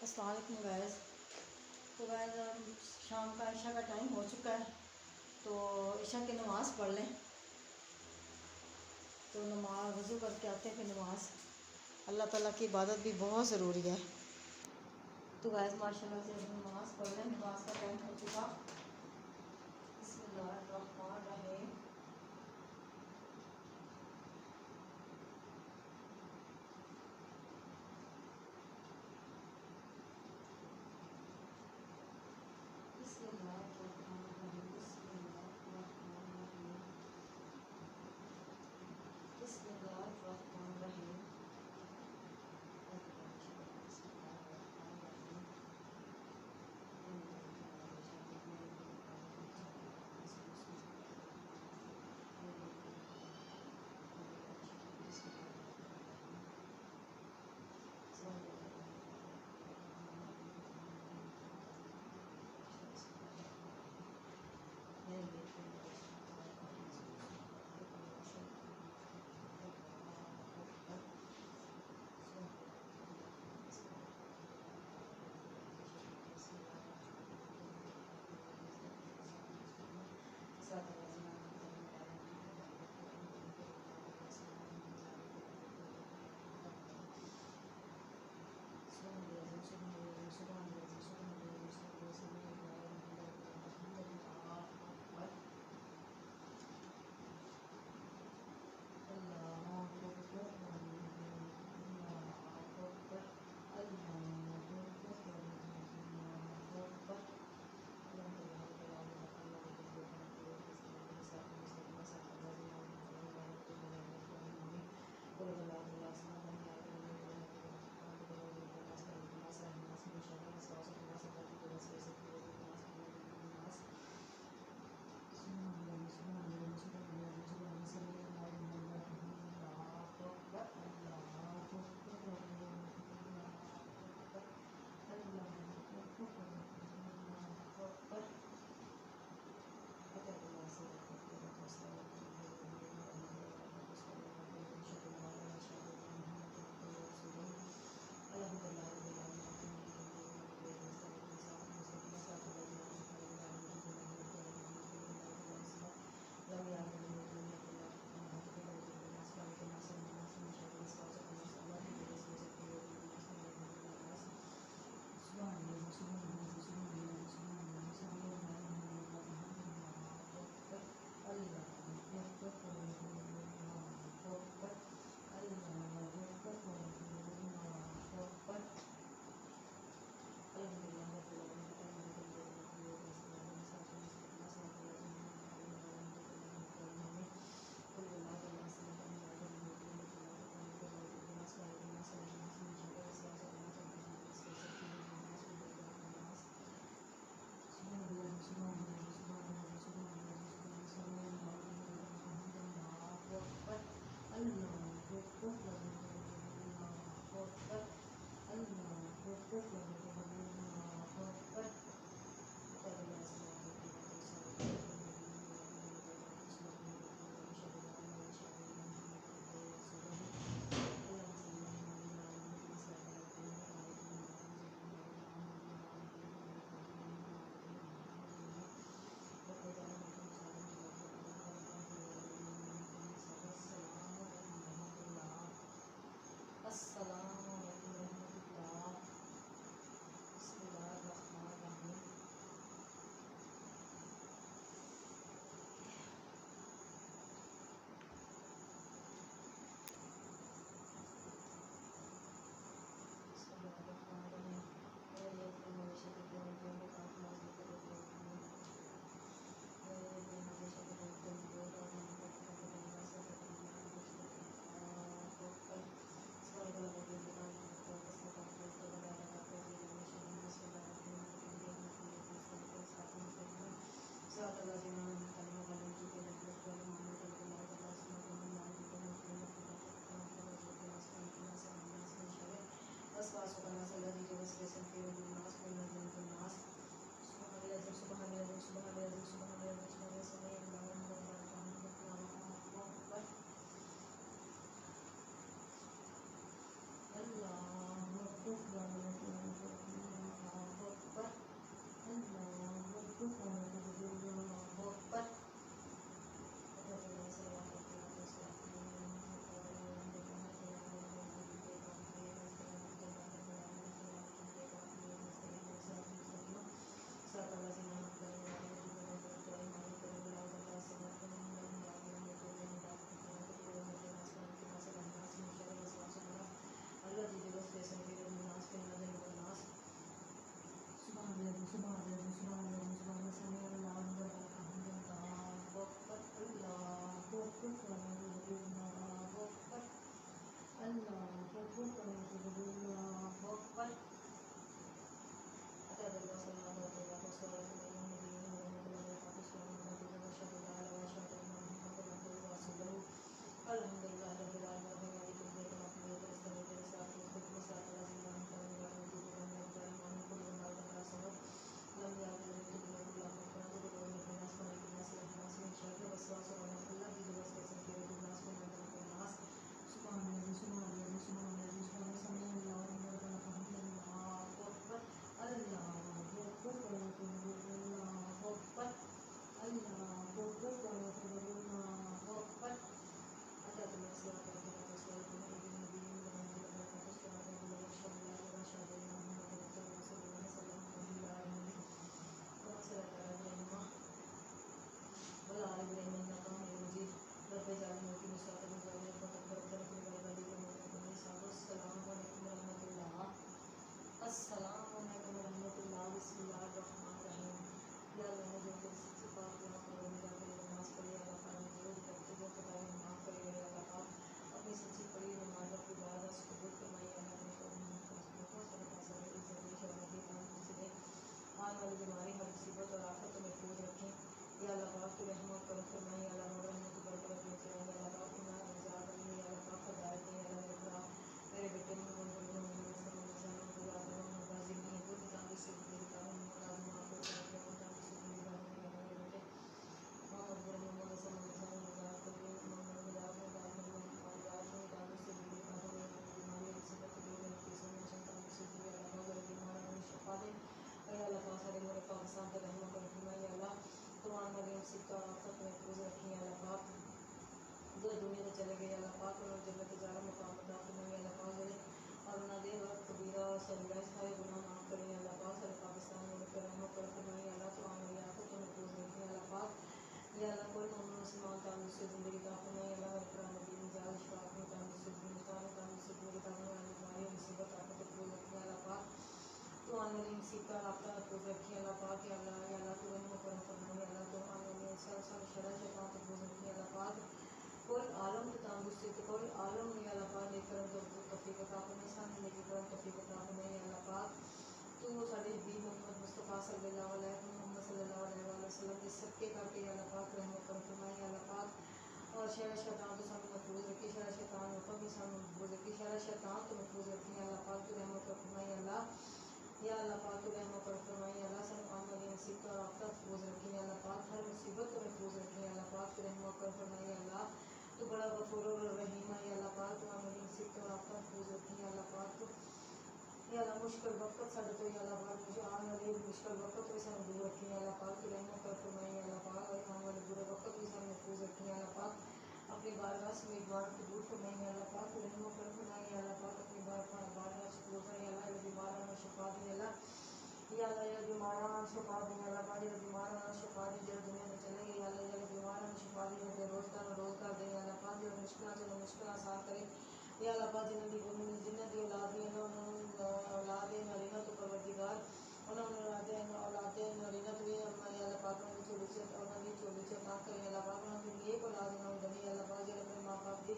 السلام علیکم گائز. تو گائز شام کا عشاء کا ٹائم ہو چکا ہے، تو عشاء کی نماز پڑھ لیں. تو نماز وضو کر کے آتے ہیں، پھر نماز اللہ تعالیٰ کی عبادت بھی بہت ضروری ہے. تو گائز ماشاء اللہ سے نماز پڑھ لیں، نماز کا ٹائم ہو چکا. بسم اللہ الرحمن الرحیم. بسم اللہ الرحمن الرحیم. بسم اللہ الرحمن الرحیم. بسم اللہ الرحمن الرحیم. بسم اللہ الرحمن الرحیم. السلام علیکم ورحمۃ اللہ. بسم اللہ الرحمن الرحیم. بسم اللہ الرحمن الرحیم. तो रहम और करम फरमाई अल्लाह मगर रहमत बरकत में चलाएंगे अल्लाह पाक ना रजा करेंगे अल्लाह पाक हदायत दें अल्लाह मेरे खुदा मेरे बेटे मोहम्मद बल्लू मोहम्मद सल्लल्लाहु अलैहि वसल्लम को गाजी नहीं तो किताब से किताब में लाजम आपको किताब से मेरे बेटे मोहम्मद बल्लू मोहम्मद सल्लल्लाहु अलैहि वसल्लम मोहम्मद बिलाल में दाल में दाल में दाल से मेरे काफी बीमारी से बच गए किसी में शैतान से भी अल्लाह पाक बीमार में शिफा दे अल्लाह पाक सारे मेरे पाकिस्तान के रहमत और फरमाई अल्लाह कुरान मरीम सिक्का आफत महफूज रखी अल्लाह पाक जो दुनिया से चले गए अल्लाह पाक और जन्नत जारा मुकाम अता फरमाई अल्लाह पाक दे और ना दे वक्त कबीरा और सगीरा सारे गुनाह माफ करें अल्लाह पाक सारे पाकिस्तान में उनके रहमत और फरमाई अल्लाह कुरान मरीम आफत महफूज रखी अल्लाह पाक या अल्लाह कोई मोमिन मुसलमान तंदुरुस्त से ज़िंदगी अता फरमाई अल्लाह मेरे कुरान मरीम जाल शफाअत में तंदुरुस्त जिंदगी तंदुरुस्त ज़िंदगी अता फरमाई बीमारी मुसीबत आफत महफूज रखी अल्लाह पाक कुरान मरीम सिक्का रास्ता महफूज रखी अल्लाह पाक या अल्लाह तो रहम और करम फरमाई अल्लाह कुरान मरीम सब शरा शैतान महफूज रखी अल्लाह पाक कोई आलम तो तंदुरुस्ती तो कोई आलम नहीं अल्लाह पाक लेकर तो तौफीक अता फरमाई सानू लेके करम तौफीक अता फरमाई अल्लाह पाक तो साडे नबी मोहम्मद मुस्तफा सल्लल्लाहु अलैहि मोहम्मद सल्लल्लाहु अलैहि वसल्लम के सबके करके अल्लाह पाक रहम और करम फरमाई अल्लाह पाक और शर शैतान तो सानू महफूज रखी शर शैतान को भी सानू महफूज रखी शर शैतान तो महफूज रखी अल्लाह पाक तो रहम और करम फरमाई अल्लाह या अल्लाह पाक तो रहम और करम फरमाई अल्लाह सानू आमन नसीब का रास्ता महफूज रखी अल्लाह पाक हर मुसीबत को महफूज रखी अल्लाह पाक तो रहम और करम फरमाई अल्लाह तो बड़ा गफूर और रहीम है अल्लाह पाक तो आमन नसीब का रास्ता महफूज रखी अल्लाह पाक तो या अल्लाह मुश्किल वक्त साडे तो या अल्लाह पाक मुझे आने वाले मुश्किल वक्त भी सानू दूर रखी अल्लाह पाक तो रहम और करम फरमाई अल्लाह पाक और आने वाले बुरे वक्त भी सानू महफूज रखी अल्लाह पाक अपनी बारगाह से मेरी बात कबूल फरमाई अल्लाह पाक तो रहम और करम फरमाई अल्लाह पाक अपनी बारगाह से कबूल फरमाई अल्लाह ये बीमार में शिफा दी अल्लाह या अल्लाह ये बीमार शिफा दी अल्लाह पाक ये बीमार शिफा दी जो दुनिया में चले गए अल्लाह ये बीमार शिफा दी जो रोजगार दे अल्लाह पाक जो मुश्किल आसान करे या अल्लाह पाक जिन्हें दी औलाद दी औलाद है नरीना तो परवरदिगार उन्होंने औलाद नरीना तो ये अल्लाह पाक उन्होंने चोली से ना करें अल्लाह पाक उन्होंने नेक औलाद उन्होंने बनी अल्लाह पाक जो अपने माँ बाप की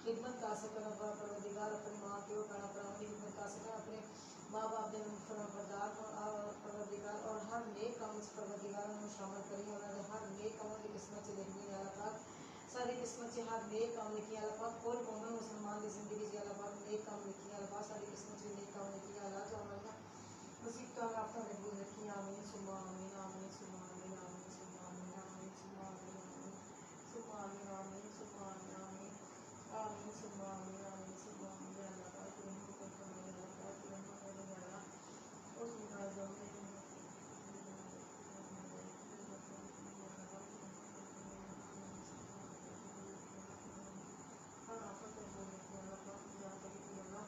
खिदमत कर सकन परवरदिगार अपने माँ प्यो भैन भरावां की खिदमत कर सकन अपने माँ बाप के फरमाबरदार परवरदिगार और हर नेक काम इस परवरदिगार में शामिल करें उन्होंने हर नेक काम की किस्मत से लिखनी है अल्लाह पाक सारी किस्मत से हर नेक काम लिखी अल्लाह पाक कोई मोमिन मुसलमान की जिंदगी से अल्लाह पाक नेक काम लिखी अल्लाह पाक सारी किस्मत से नेक काम लिखी अल्लाह तो हमारा नसीब का रास्ता महफूज रखी आमीन सुम्मा आमीन आमीन सुम्मा आमीन आमीन सुम्मा आमीन आमीन सुम्मा आमीन आमीन सुम्मा आमीन आमीन सुम्मा आमीन आमीन आमीन सुम्मा आमीन आमीन सुम्मा आमीन अल्लाह पाक रहम कर फरमाए अल्लाह पाक रहम करे अल्लाह उस मुराद में हर आफत को बोल रखी अल्लाह पाक जहाँ तक कि अल्लाह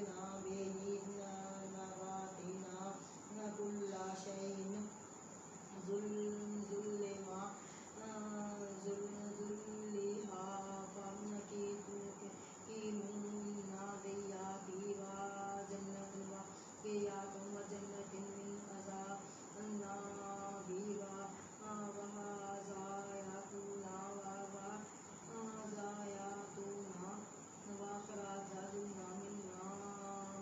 وزنا بيناتنا كل شيء ظلما ذلها فمكينون بياكي وجنة من عذاب وهذا يأتون وأخرجنا منا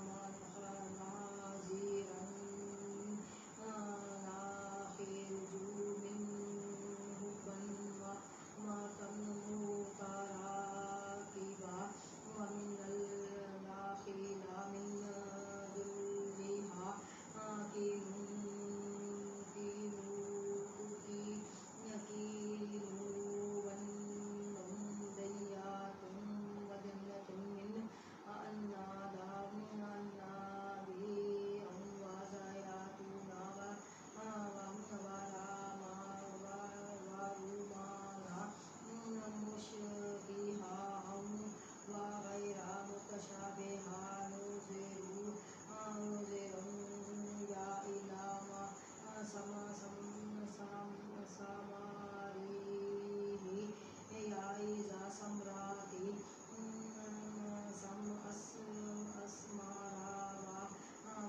نازيرا نخرج منه ماء متراكبا ومن النخيل من ظلها كينون وجنة من أعناب وزيتون ورمان مشتبها وغير متشابها نذر يا إلى ثمره إذا ثمرات أثمارها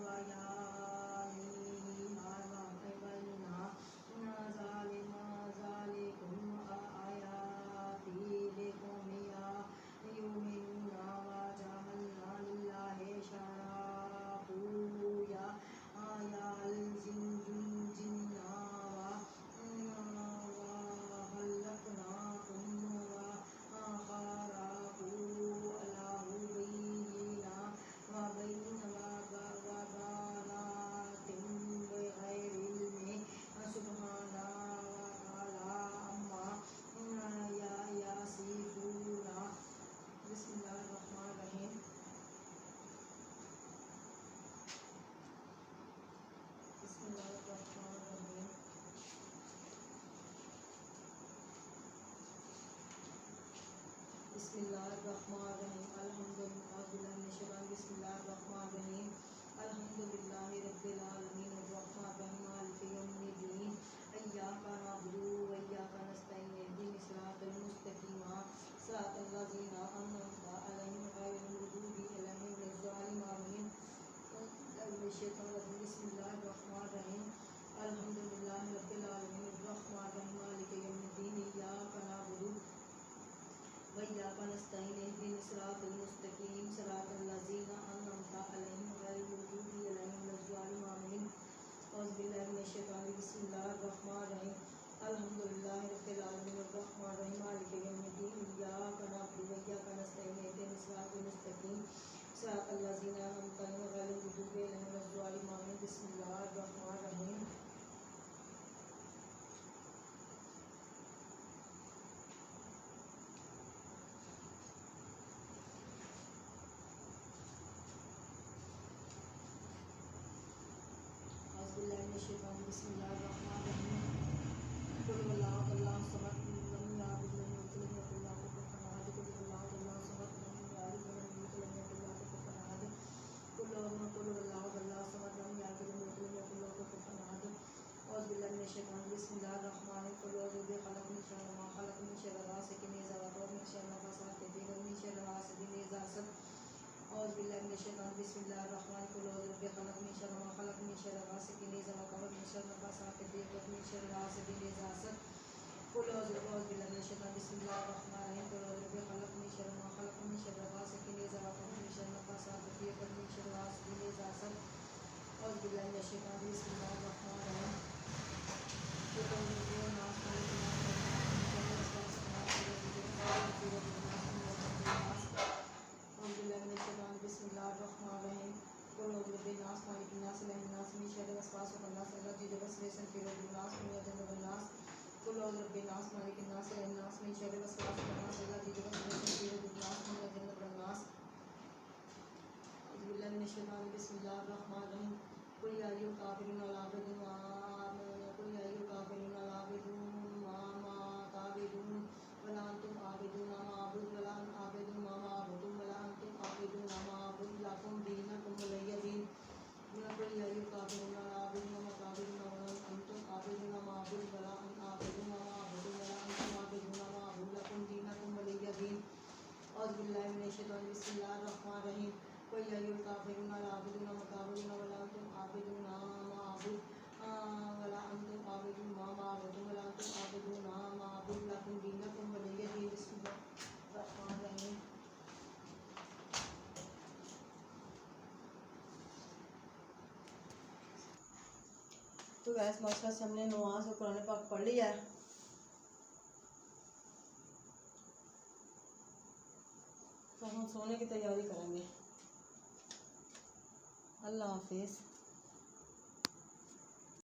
ويانعها بين ذلكم آيات لقوم يؤمنون وجعلنا لله شركاء الجن وخلقناكم وخلقوا له وبنات بغير علم سبحانه وتعالى عما يصفون. بسم الله الرحمن الرحيم. بسم الله الرحمن الرحيم. بسم الله الرحمن الرحيم. بسم الله الرحمن الرحيم. الحمد لله رب العالمين الرحمن الرحيم مالك يوم الدين إياك نعبد وإياك نستعين اهدنا الصراط المستقيم صراط الذين أنعمت عليهم غير المغضوب عليهم ولا الضالين. بسم الله الرحمن الرحيم. الحمد لله رب العالمين الرحمن الرحيم مالك يوم الدين إياك نعبد وإياك نستعين اهدنا الصراط المستقيم صراط الذين أنعمت عليهم غير المغضوب عليهم ولا الضالين. أعوذ بالله من الشيطان الرجيم. بسم الله الرحمن الرحيم. الحمد لله رب العالمين الرحمن الرحيم مالك يوم الدين إياك نعبد وإياك نستعين اهدنا الصراط المستقيم صراط الذين أنعمت عليهم غير المغضوب عليهم ولا الضالين. بسم الله الرحمن الرحيم. بسم الله الرحمن الرحيم. قل هو الله أحد الله الصمد لم يلد ولم يولد ولم يكن له كفوا أحد. قل هو الله أحد الله الصمد لم يلد ولم يولد ولم يكن له كفوا أحد. قل هو الله أحد الله الصمد لم يلد ولم يولد ولم يكن له كفوا أحد. أعوذ بالله من الشيطان الرجيم. بسم الله الرحمن الرحيم. قل أعوذ بخلق من شر ما خلق من شر غاسق إذا وقب من شر النفاثات في العقد من شر حاسد إذا حسد. أعوذ بالله من الشيطان. بسم الله الرحمن الرحيم. قل أعوذ بخلق من شر ما خلق من شر غاسق إذا وقب من شر النفاثات في العقد من شر حاسد إذا حسد. قل أعوذ بالله من الشيطان. بسم الله الرحمن الرحيم. قل أعوذ بخلق من شر ما خلق من شر غاسق إذا وقب من شر النفاثات في العقد من شر حاسد إذا حسد. أعوذ بالله من الشيطان. بسم الله الرحمن الرحيم. قل أعوذ بالناس ملك الناس أعوذ بالله من الشيطان. بسم الله الرحمن الرحيم. قل أعوذ بالناس ملك الناس إله الناس من شر الوسواس الخناس الذي يوسوس في صدور الناس من الجنة والناس. قل أعوذ بالناس ملك الناس إله الناس من شر الوسواس الخناس الذي يوسوس في صدور الناس من الجنة والناس. أعوذ بالله من الشيطان. بسم الله الرحمن الرحيم. قل يا أيها الكافرون لا أعبد ما قل يا أيها الكافرون لا أعبد ما تعبدون ولا أنتم عابدون ما أعبد ولا أنا عابد ما أعبدون ولا أنتم عابدون ما أعبد لكم دينكم تو گیس ماشاءاللہ سے ہم نے نماز اور قرآن پاک پڑھ لیا ہے. تو ہم سونے کی تیاری کریں گے. اللہ حافظ.